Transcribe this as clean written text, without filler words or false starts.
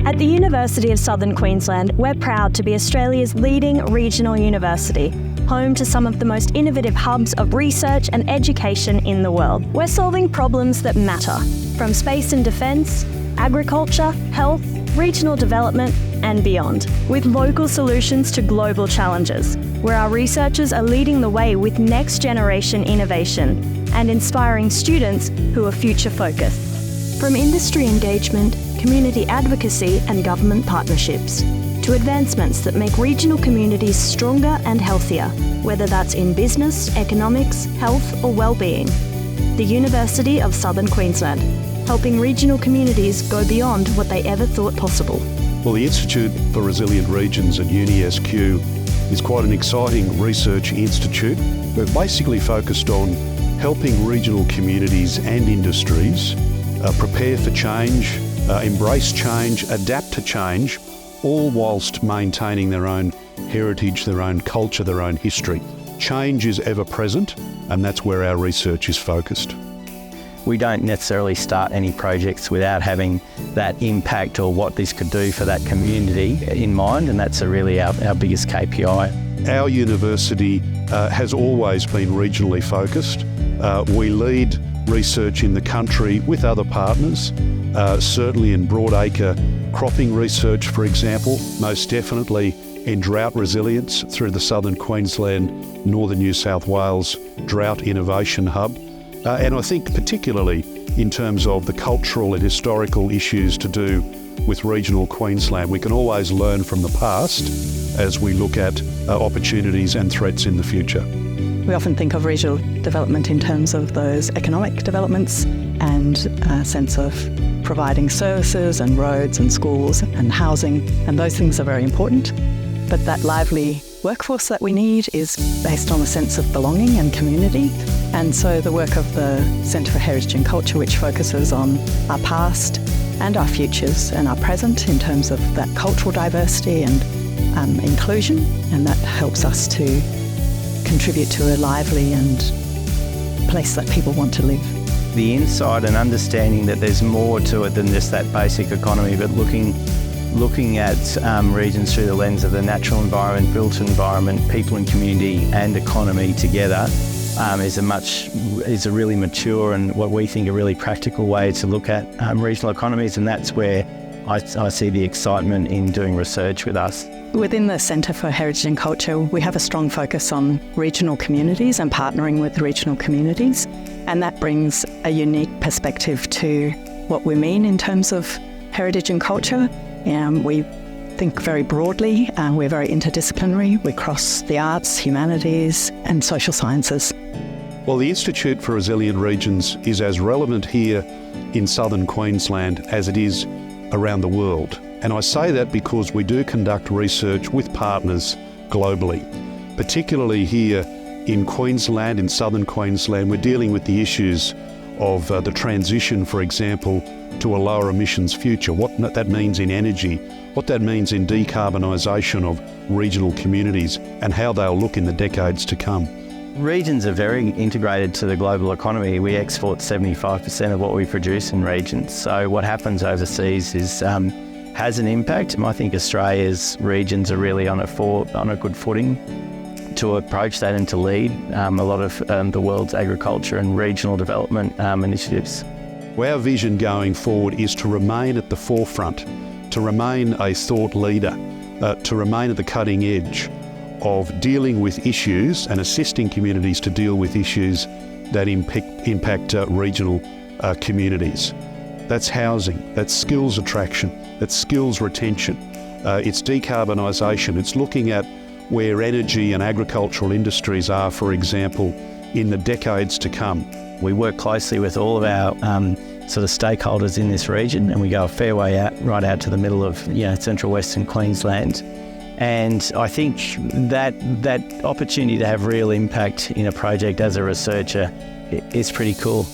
At the University of Southern Queensland, we're proud to be Australia's leading regional university, home to some of the most innovative hubs of research and education in the world. We're solving problems that matter, from space and defence, agriculture, health, regional development, and beyond, with local solutions to global challenges, where our researchers are leading the way with next-generation innovation and inspiring students who are future-focused. From industry engagement, community advocacy and government partnerships, to advancements that make regional communities stronger and healthier, whether that's in business, economics, health or well-being. The University of Southern Queensland, helping regional communities go beyond what they ever thought possible. Well, the Institute for Resilient Regions at UniSQ is quite an exciting research institute. We're basically focused on helping regional communities and industries prepare for change, embrace change, adapt to change, all whilst maintaining their own heritage, their own culture, their own history. Change is ever present, and that's where our research is focused. We don't necessarily start any projects without having that impact or what this could do for that community in mind, and that's really our biggest KPI. Our university has always been regionally focused. We lead research in the country with other partners, certainly in broadacre cropping research, for example, most definitely in drought resilience through the Southern Queensland, Northern New South Wales Drought Innovation Hub. And I think particularly in terms of the cultural and historical issues to do with regional Queensland, we can always learn from the past as we look at opportunities and threats in the future. We often think of regional development in terms of those economic developments and a sense of providing services and roads and schools and housing, and those things are very important. But that lively workforce that we need is based on a sense of belonging and community. And so the work of the Centre for Heritage and Culture, which focuses on our past and our futures and our present in terms of that cultural diversity and inclusion, and that helps us to contribute to a lively and place that people want to live. The insight and understanding that there's more to it than just that basic economy, but looking at regions through the lens of the natural environment, built environment, people and community and economy together is a really mature and what we think a really practical way to look at regional economies, and that's where I see the excitement in doing research with us. Within the Centre for Heritage and Culture, we have a strong focus on regional communities and partnering with regional communities, and that brings a unique perspective to what we mean in terms of heritage and culture. We think very broadly, we're very interdisciplinary, we cross the arts, humanities and social sciences. Well, the Institute for Resilient Regions is as relevant here in Southern Queensland as it is around the world. And I say that because we do conduct research with partners globally. Particularly here in Queensland, in Southern Queensland, we're dealing with the issues of the transition, for example, to a lower emissions future, what that means in energy, what that means in decarbonisation of regional communities and how they'll look in the decades to come. Regions are very integrated to the global economy. We export 75% of what we produce in regions. So what happens overseas has an impact. I think Australia's regions are really on a good footing to approach that and to lead a lot of the world's agriculture and regional development initiatives. Our vision going forward is to remain at the forefront, to remain a thought leader, to remain at the cutting edge of dealing with issues and assisting communities to deal with issues that impact regional communities. That's housing, that's skills attraction, that's skills retention, it's decarbonisation, it's looking at where energy and agricultural industries are, for example, in the decades to come. We work closely with all of our sort of stakeholders in this region, and we go a fair way out, right out to the middle of central western Queensland. And I think that opportunity to have real impact in a project as a researcher is pretty cool.